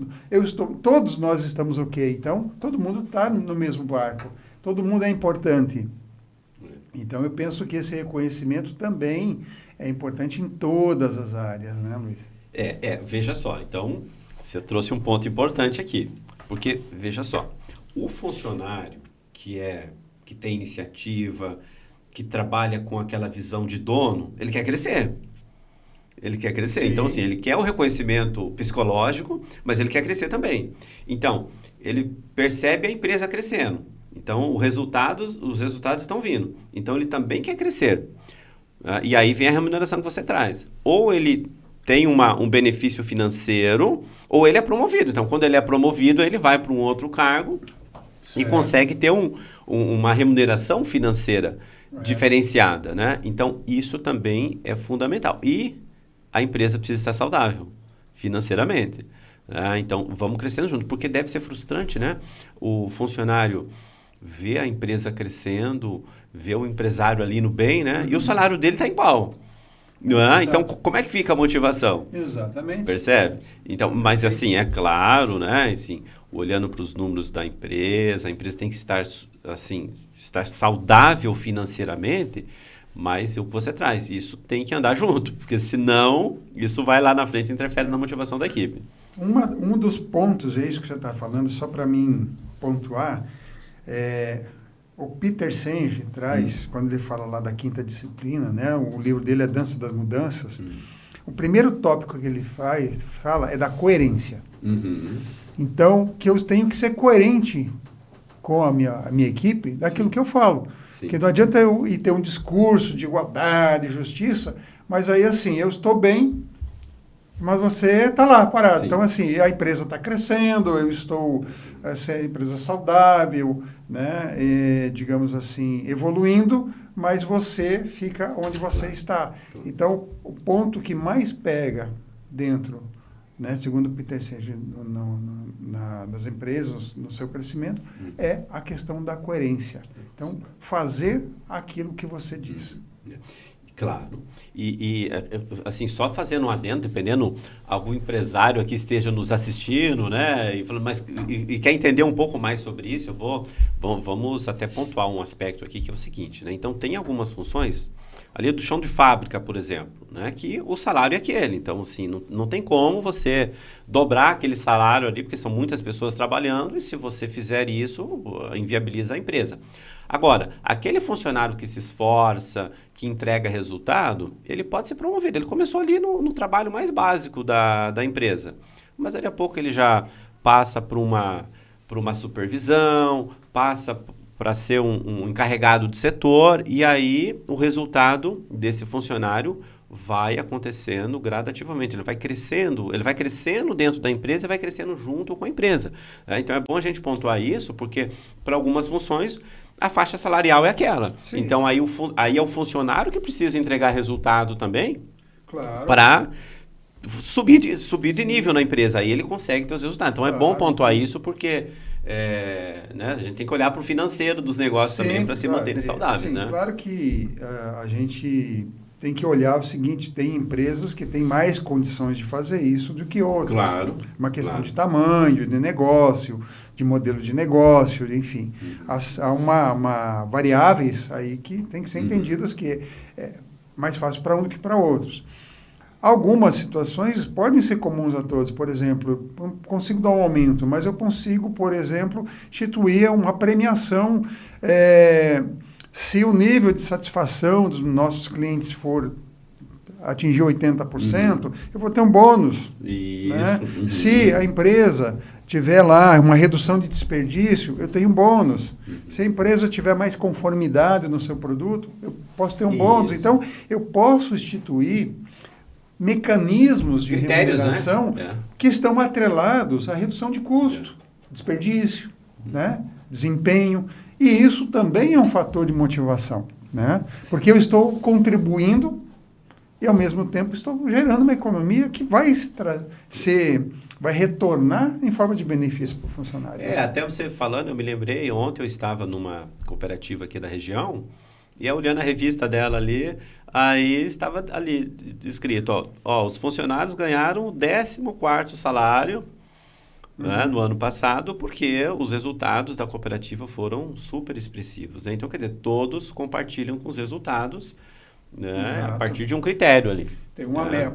nós estamos ok. Então, todo mundo está no mesmo barco. Todo mundo é importante. Então, eu penso que esse reconhecimento também é importante em todas as áreas, né, Luiz? Veja só. Então, você trouxe um ponto importante aqui. Porque, veja só, o funcionário que tem iniciativa, que trabalha com aquela visão de dono, ele quer crescer. Ele quer crescer. Sim. Então, assim, ele quer o reconhecimento psicológico, mas ele quer crescer também. Então, ele percebe a empresa crescendo. Então, os resultados estão vindo. Então, ele também quer crescer. E aí vem a remuneração que você traz. Ou ele tem um benefício financeiro, ou ele é promovido. Então, quando ele é promovido, ele vai para um outro cargo e consegue ter uma remuneração financeira diferenciada, né? Então, isso também é fundamental. E a empresa precisa estar saudável financeiramente. Então, vamos crescendo junto, porque deve ser frustrante, né? O funcionário vê a empresa crescendo, vê o empresário ali no bem, né? E o salário dele está igual. Então, como é que fica a motivação? Exatamente. Percebe? Então, mas assim, é claro, né? Assim, olhando para os números da empresa, a empresa tem que estar saudável financeiramente, mas o que você traz, isso tem que andar junto, porque senão isso vai lá na frente e interfere na motivação da equipe. Um dos pontos, é isso que você está falando, só para mim pontuar, o Peter Senge traz, quando ele fala lá da quinta disciplina, né, o livro dele é Dança das Mudanças, o primeiro tópico que ele fala é da coerência. Então, que eu tenho que ser coerente com a minha equipe daquilo que eu falo. Porque não adianta eu ir ter um discurso de igualdade, justiça, mas aí assim, eu estou bem, mas você está lá parado. Sim. Então, assim, a empresa está crescendo, eu estou a empresa saudável, né, digamos assim, evoluindo, mas você fica onde você está. Então, o ponto que mais pega dentro, né, segundo o Peter Senge, das empresas, no seu crescimento, é a questão da coerência. Então, fazer aquilo que você diz. Claro. E assim, só fazendo um adendo, dependendo, algum empresário aqui esteja nos assistindo, né, e falando, e quer entender um pouco mais sobre isso, vamos até pontuar um aspecto aqui, que é o seguinte, né? Então, tem algumas funções, ali do chão de fábrica, por exemplo, né, que o salário é aquele. Então, assim, não tem como você dobrar aquele salário ali, porque são muitas pessoas trabalhando, e se você fizer isso, inviabiliza a empresa. Agora, aquele funcionário que se esforça, que entrega resultado, ele pode ser promovido. Ele começou ali no trabalho mais básico da empresa, mas daqui a pouco ele já passa por uma supervisão, passa para ser um encarregado de setor, e aí o resultado desse funcionário vai acontecendo gradativamente, ele vai crescendo dentro da empresa e vai crescendo junto com a empresa. Então é bom a gente pontuar isso, porque para algumas funções a faixa salarial é aquela. Sim. Então aí é o funcionário que precisa entregar resultado também, claro, para subir de nível na empresa. Aí ele consegue ter os resultados. Então, claro, é bom pontuar isso, porque né, a gente tem que olhar para o financeiro dos negócios, sim, também, para se manterem saudáveis. Sim, né? Claro que a gente tem que olhar o seguinte: tem empresas que têm mais condições de fazer isso do que outras. Claro. Uma questão de tamanho, de negócio, de modelo de negócio, enfim. Há uma variáveis aí que tem que ser entendidas, que é mais fácil para um do que para outros. Algumas situações podem ser comuns a todos. Por exemplo, eu não consigo dar um aumento, mas eu consigo, por exemplo, instituir uma premiação. Se o nível de satisfação dos nossos clientes for atingir 80%, eu vou ter um bônus. Isso. Né? Se a empresa tiver lá uma redução de desperdício, eu tenho um bônus. Se a empresa tiver mais conformidade no seu produto, eu posso ter um bônus. Então, eu posso instituir mecanismos de remuneração, né? Que estão atrelados à redução de custo, desperdício, né? Desempenho. E isso também é um fator de motivação, né? Porque eu estou contribuindo e, ao mesmo tempo, estou gerando uma economia que vai retornar em forma de benefício para o funcionário. Até você falando, eu me lembrei, ontem eu estava numa cooperativa aqui da região, e olhando a revista dela ali, aí estava ali escrito, os funcionários ganharam o 14º salário, né, no ano passado, porque os resultados da cooperativa foram super expressivos. Né? Então, quer dizer, todos compartilham com os resultados, né, a partir de um critério ali. Tem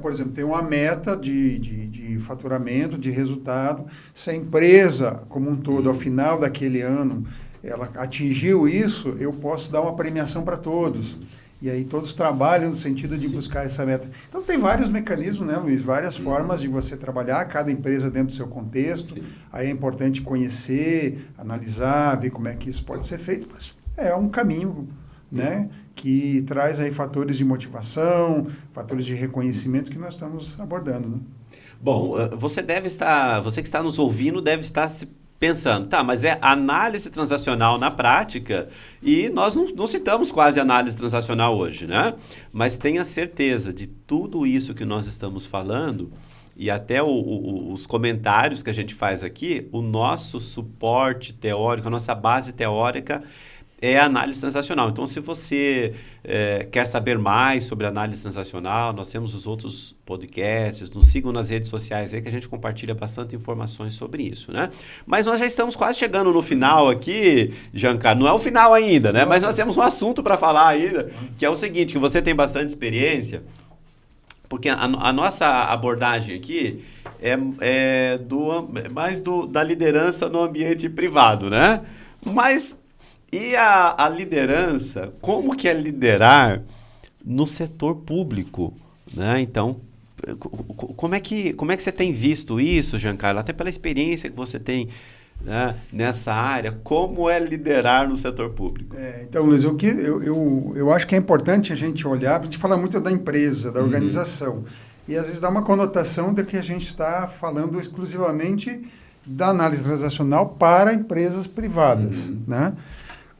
por exemplo, tem uma meta de faturamento, de resultado. Se a empresa, como um todo, ao final daquele ano, ela atingiu isso, eu posso dar uma premiação para todos. E aí todos trabalham no sentido de buscar essa meta. Então tem vários mecanismos, né, Luiz? Várias formas de você trabalhar, cada empresa dentro do seu contexto. Aí é importante conhecer, analisar, ver como é que isso pode ser feito. Mas é um caminho, né, que traz aí fatores de motivação, fatores de reconhecimento que nós estamos abordando. Né? Bom, você que está nos ouvindo deve estar se pensando, mas é análise transacional na prática, e nós não citamos quase análise transacional hoje, né? Mas tenha certeza de tudo isso que nós estamos falando, e até os comentários que a gente faz aqui, o nosso suporte teórico, a nossa base teórica é a análise transacional. Então, se você quer saber mais sobre análise transacional, nós temos os outros podcasts, nos sigam nas redes sociais aí que a gente compartilha bastante informações sobre isso, né? Mas nós já estamos quase chegando no final aqui, Giancarlo. Não é o final ainda, né? Mas nós temos um assunto para falar ainda, que é o seguinte, que você tem bastante experiência, porque a nossa abordagem aqui é mais da liderança no ambiente privado, né? Mas e a liderança, como que é liderar no setor público, né? Então, como é que você tem visto isso, Giancarlo? Até pela experiência que você tem, né, nessa área, como é liderar no setor público? Então, Luiz, eu acho que é importante a gente olhar, a gente fala muito da empresa, da organização, e às vezes dá uma conotação de que a gente está falando exclusivamente da análise transacional para empresas privadas, né?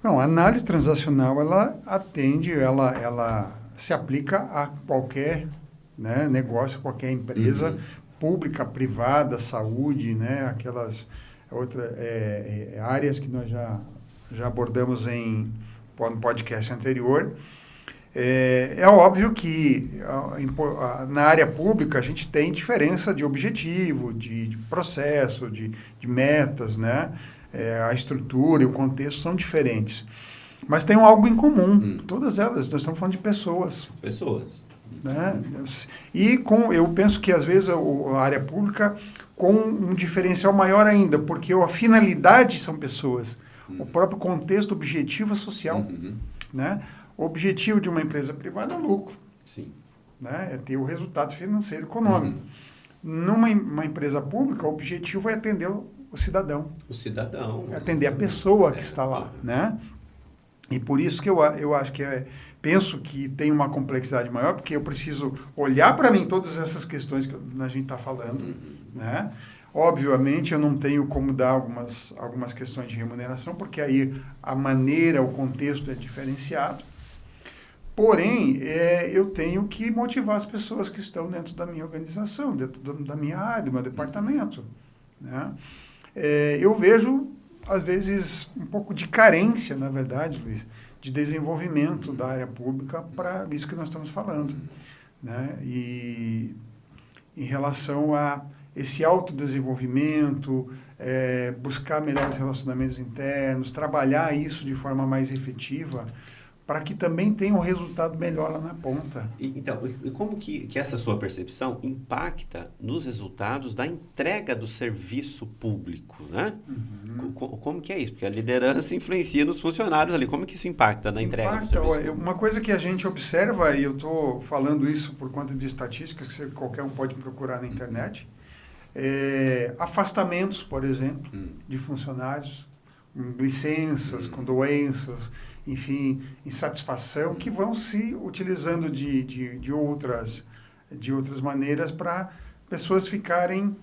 Não, a análise transacional, ela se aplica a qualquer, né, negócio, qualquer empresa pública, privada, saúde, né, aquelas outras áreas que nós já abordamos no podcast anterior. É óbvio que na área pública a gente tem diferença de objetivo, de processo, de metas, né? A estrutura e o contexto são diferentes. Mas tem algo em comum. Todas elas, nós estamos falando de pessoas. Pessoas. Né? E eu penso que, às vezes, a área pública com um diferencial maior ainda, porque a finalidade são pessoas. O próprio contexto, o objetivo é social. Né? O objetivo de uma empresa privada é o lucro. Sim. Né? É ter o resultado financeiro econômico. Numa empresa pública, o objetivo é atender o cidadão. O cidadão. Atender a pessoa que está lá, né? E por isso que eu acho que penso que tem uma complexidade maior, porque eu preciso olhar para mim todas essas questões que a gente está falando, né? Obviamente, eu não tenho como dar algumas questões de remuneração, porque aí a maneira, o contexto é diferenciado. Porém, eu tenho que motivar as pessoas que estão dentro da minha organização, dentro da minha área, do meu departamento, né? Eu vejo, às vezes, um pouco de carência, na verdade, Luiz, de desenvolvimento da área pública para isso que nós estamos falando, né? E em relação a esse autodesenvolvimento, buscar melhores relacionamentos internos, trabalhar isso de forma mais efetiva para que também tenha um resultado melhor lá na ponta. Então, e como que essa sua percepção impacta nos resultados da entrega do serviço público, né? Como que é isso? Porque a liderança influencia nos funcionários ali. Como que isso impacta na entrega do serviço público? Uma coisa que a gente observa, e eu estou falando isso por conta de estatísticas que qualquer um pode procurar na internet, afastamentos, por exemplo, de funcionários, licenças com doenças, enfim, insatisfação, que vão se utilizando de outras maneiras para pessoas ficarem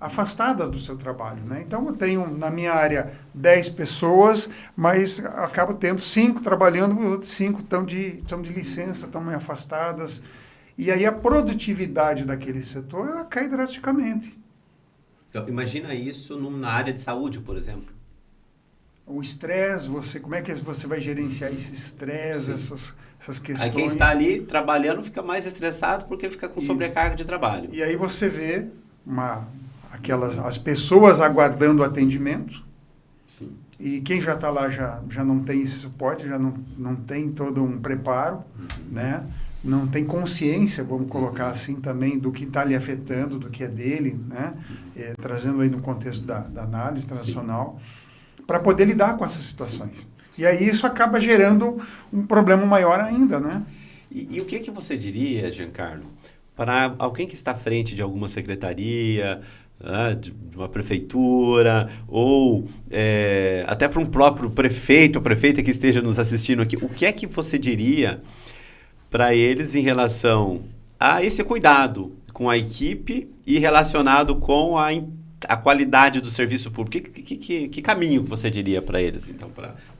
afastadas do seu trabalho, né? Então, eu tenho, na minha área, 10 pessoas, mas acabo tendo 5 trabalhando, os outros 5 estão de licença, estão meio afastadas. E aí a produtividade daquele setor ela cai drasticamente. Então, imagina isso na área de saúde, por exemplo. O estresse, como é que você vai gerenciar esse estresse, essas questões? Aí quem está ali trabalhando fica mais estressado porque fica com sobrecarga de trabalho. E aí você vê as pessoas aguardando atendimento. Sim. E quem já está lá já não tem esse suporte, já não tem todo um preparo, né? Não tem consciência, vamos colocar assim também, do que está lhe afetando, do que é dele, né? Trazendo aí no contexto da análise transacional, para poder lidar com essas situações. E aí isso acaba gerando um problema maior ainda, né? E o que você diria, Giancarlo, para alguém que está à frente de alguma secretaria, de uma prefeitura, ou até para um próprio prefeito ou prefeita que esteja nos assistindo aqui, o que é que você diria para eles em relação a esse cuidado com a equipe e relacionado com a qualidade do serviço público? Que caminho que você diria para eles, então,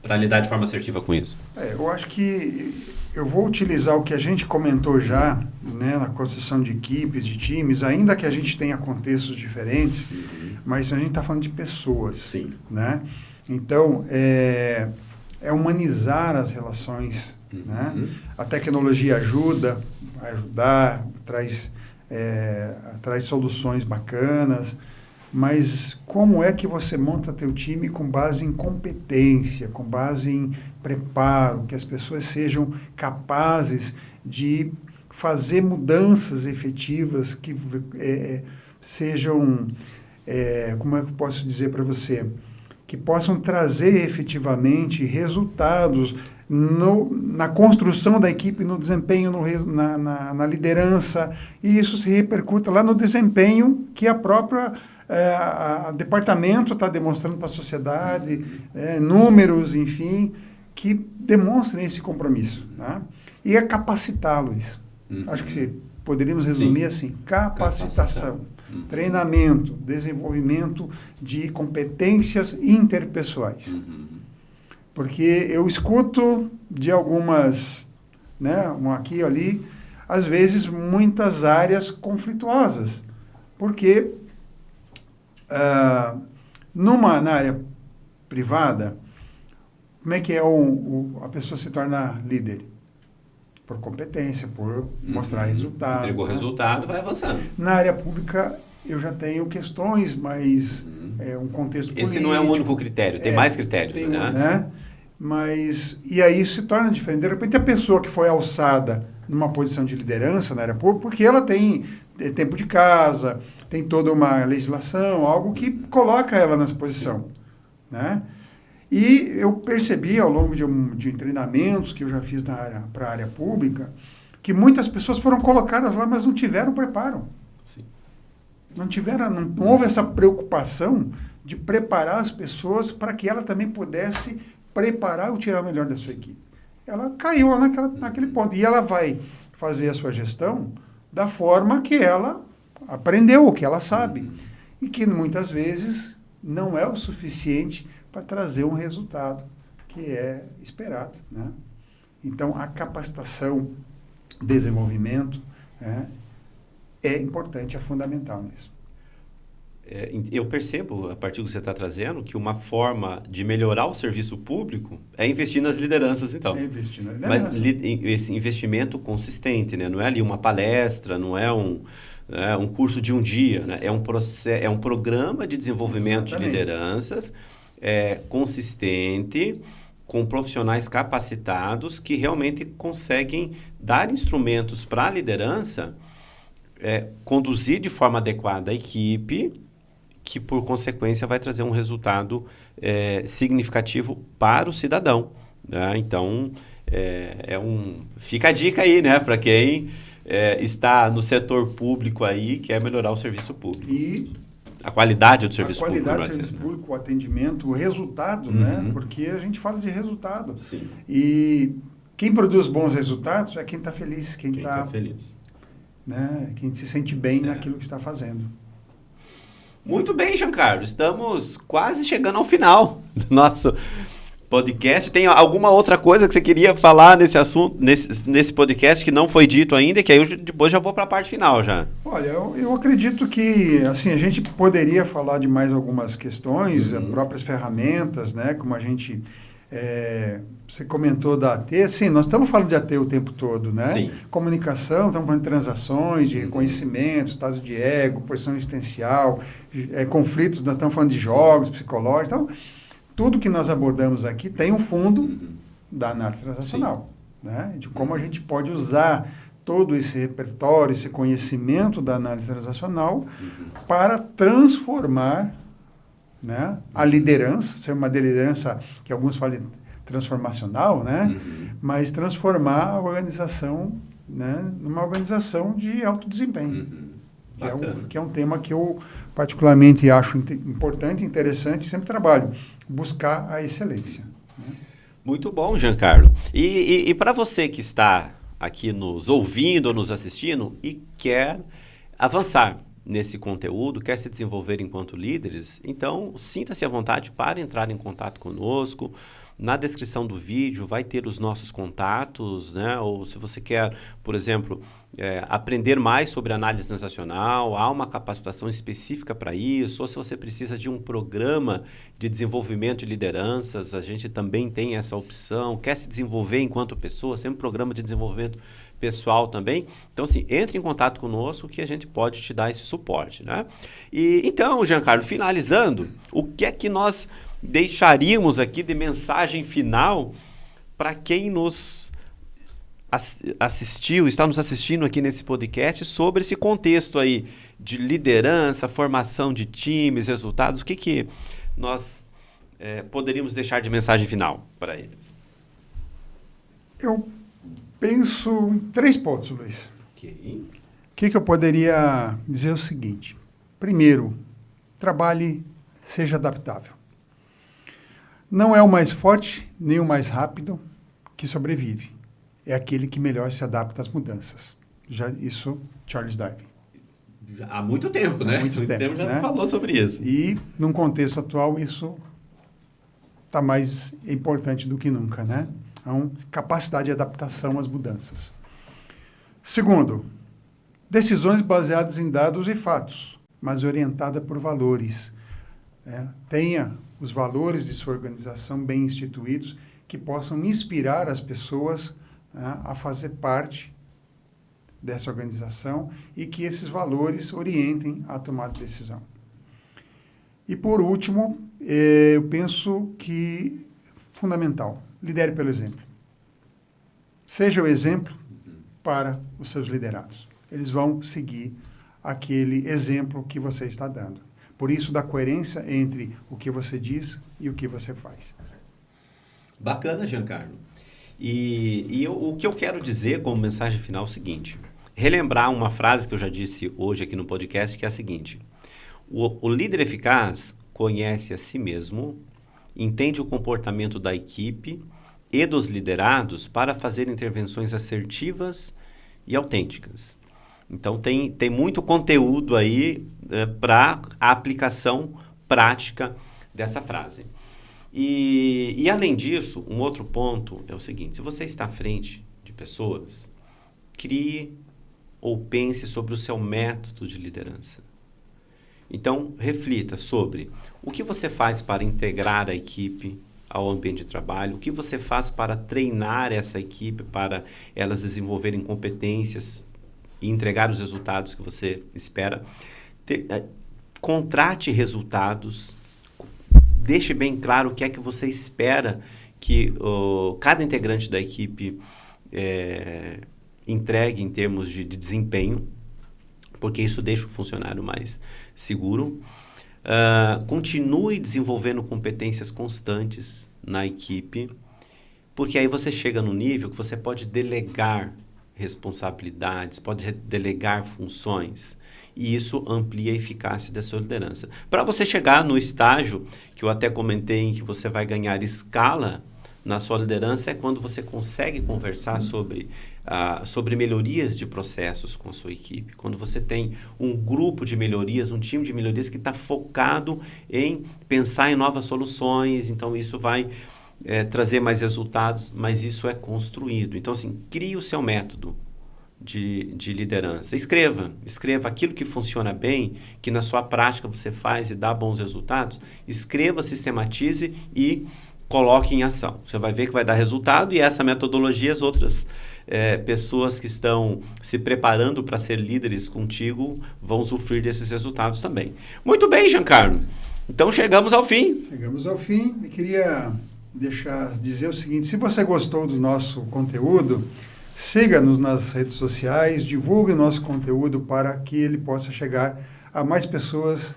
para lidar de forma assertiva com isso? Eu acho que eu vou utilizar o que a gente comentou já, né, na construção de equipes, de times, ainda que a gente tenha contextos diferentes, mas a gente está falando de pessoas. Sim. Né? Então, é humanizar as relações. Né? A tecnologia vai ajudar, traz soluções bacanas, mas como é que você monta teu time com base em competência, com base em preparo, que as pessoas sejam capazes de fazer mudanças efetivas, que sejam, como é que eu posso dizer para você, que possam trazer efetivamente resultados na construção da equipe, no desempenho, na liderança, e isso se repercuta lá no desempenho que a própria o departamento está demonstrando para a sociedade, números, enfim, que demonstrem esse compromisso. Né? E capacitá-los. Acho que poderíamos resumir assim, capacitação, treinamento, desenvolvimento de competências interpessoais. Porque eu escuto de algumas, né, aqui e ali, às vezes muitas áreas conflituosas, porque na área privada, como é que a pessoa se torna líder? Por competência, por mostrar resultado. Entregou resultado, vai avançando. Na área pública, eu já tenho questões, mas um contexto político. Esse não é o único critério, tem mais critérios, né? Mas, e aí se torna diferente. De repente, a pessoa que foi alçada numa posição de liderança na área pública, porque ela tem tempo de casa, tem toda uma legislação, algo que coloca ela nessa posição, né? E eu percebi ao longo de treinamentos que eu já fiz para a área pública, que muitas pessoas foram colocadas lá, mas não tiveram preparo. Sim. Não houve essa preocupação de preparar as pessoas para que ela também pudesse preparar ou tirar o melhor da sua equipe. Ela caiu lá naquele ponto. E ela vai fazer a sua gestão da forma que ela aprendeu, o que ela sabe. E que muitas vezes não é o suficiente para trazer um resultado que é esperado. Né? Então, a capacitação, desenvolvimento, é importante, é fundamental nisso. Eu percebo, a partir do que você está trazendo, que uma forma de melhorar o serviço público é investir nas lideranças, então. É investir na liderança. Mas esse investimento consistente, né? Não é ali uma palestra, não é um curso de um dia, né? É um programa de desenvolvimento de lideranças consistente, com profissionais capacitados que realmente conseguem dar instrumentos para a liderança conduzir de forma adequada a equipe, que por consequência vai trazer um resultado significativo para o cidadão. Né? Então, fica a dica aí, né, para quem está no setor público aí, quer melhorar o serviço público. E a qualidade do serviço público. A qualidade do serviço público, o atendimento, o resultado, né? Porque a gente fala de resultado. Sim. E quem produz bons resultados é quem está feliz, quem está feliz. Né? Quem se sente bem naquilo que está fazendo. Muito bem, Giancarlo. Estamos quase chegando ao final do nosso podcast. Tem alguma outra coisa que você queria falar nesse assunto, nesse podcast que não foi dito ainda, que aí eu depois já vou para a parte final já. Olha, eu acredito que assim, a gente poderia falar de mais algumas questões, próprias ferramentas, né? Como a gente... você comentou da AT, sim, nós estamos falando de AT o tempo todo, né? Sim. Comunicação, estamos falando de transações, de reconhecimento, estado de ego, posição existencial, conflitos, nós estamos falando de jogos psicológicos, então... Tudo que nós abordamos aqui tem um fundo da análise transacional, né? De como a gente pode usar todo esse repertório, esse conhecimento da análise transacional para transformar, né, a liderança, ser uma liderança que alguns falam transformacional, né? Mas transformar a organização, né, numa organização de alto desempenho. Que é um tema que eu particularmente acho importante, interessante, sempre trabalho, buscar a excelência. Né? Muito bom, Giancarlo. E para você que está aqui nos ouvindo ou nos assistindo e quer avançar nesse conteúdo, quer se desenvolver enquanto líderes, então sinta-se à vontade para entrar em contato conosco. Na descrição do vídeo vai ter os nossos contatos, né? Ou se você quer, por exemplo, aprender mais sobre análise transacional, há uma capacitação específica para isso, ou se você precisa de um programa de desenvolvimento de lideranças, a gente também tem essa opção, quer se desenvolver enquanto pessoa, tem um programa de desenvolvimento pessoal também. Então, assim, entre em contato conosco que a gente pode te dar esse suporte, né? E então, Giancarlo, finalizando, o que é que nós deixaríamos aqui de mensagem final para quem nos assistiu, está nos assistindo aqui nesse podcast sobre esse contexto aí de liderança, formação de times, resultados? O que nós poderíamos deixar de mensagem final para eles? Eu penso em 3 pontos, Luiz. Ok. O que eu poderia dizer o seguinte. Primeiro, trabalhe, seja adaptável. Não é o mais forte, nem o mais rápido que sobrevive. É aquele que melhor se adapta às mudanças. Isso, Charles Darwin. Há muito tempo, né? Há muito tempo já né? falou sobre isso. E, num contexto atual, isso está mais importante do que nunca, né? Então, capacidade de adaptação às mudanças. Segundo, decisões baseadas em dados e fatos, mas orientada por valores. Tenha os valores de sua organização bem instituídos, que possam inspirar as pessoas a fazer parte dessa organização e que esses valores orientem a tomada de decisão. E, por último, eu penso que, fundamental, lidere pelo exemplo. Seja o exemplo para os seus liderados. Eles vão seguir aquele exemplo que você está dando. Por isso, da coerência entre o que você diz e o que você faz. Bacana, Giancarlo. O que eu quero dizer como mensagem final é o seguinte. Relembrar uma frase que eu já disse hoje aqui no podcast, que é a seguinte. O líder eficaz conhece a si mesmo, entende o comportamento da equipe e dos liderados para fazer intervenções assertivas e autênticas. Então, tem muito conteúdo aí para a aplicação prática dessa frase. E, além disso, um outro ponto é o seguinte. Se você está à frente de pessoas, crie ou pense sobre o seu método de liderança. Então, reflita sobre o que você faz para integrar a equipe ao ambiente de trabalho, o que você faz para treinar essa equipe, para elas desenvolverem competências e entregar os resultados que você espera. Contrate resultados, deixe bem claro o que é que você espera que cada integrante da equipe entregue em termos de desempenho, porque isso deixa o funcionário mais seguro. Continue desenvolvendo competências constantes na equipe, porque aí você chega no nível que você pode delegar responsabilidades, pode delegar funções, e isso amplia a eficácia da sua liderança. Para você chegar no estágio que eu até comentei, em que você vai ganhar escala na sua liderança, é quando você consegue conversar sobre melhorias de processos com a sua equipe. Quando você tem um grupo de melhorias, um time de melhorias que está focado em pensar em novas soluções, então isso vai trazer mais resultados, mas isso é construído. Então, assim, crie o seu método de liderança. Escreva aquilo que funciona bem, que na sua prática você faz e dá bons resultados. Escreva, sistematize e coloque em ação. Você vai ver que vai dar resultado, e essa metodologia as outras pessoas que estão se preparando para ser líderes contigo vão usufruir desses resultados também. Muito bem, Giancarlo. Então chegamos ao fim. Chegamos ao fim. E queria dizer o seguinte: se você gostou do nosso conteúdo, siga-nos nas redes sociais, divulgue o nosso conteúdo para que ele possa chegar a mais pessoas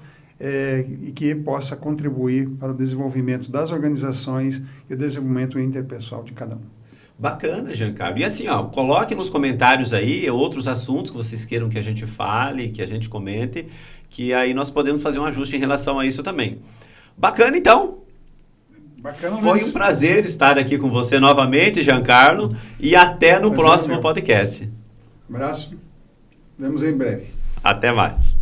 e que possa contribuir para o desenvolvimento das organizações e o desenvolvimento interpessoal de cada um. Bacana, Giancarlo. E assim, coloque nos comentários aí outros assuntos que vocês queiram que a gente fale, que a gente comente, que aí nós podemos fazer um ajuste em relação a isso também. Bacana, então. Bacana. Foi um prazer estar aqui com você novamente, Giancarlo, e até no próximo podcast. Abraço. Vemos em breve. Até mais.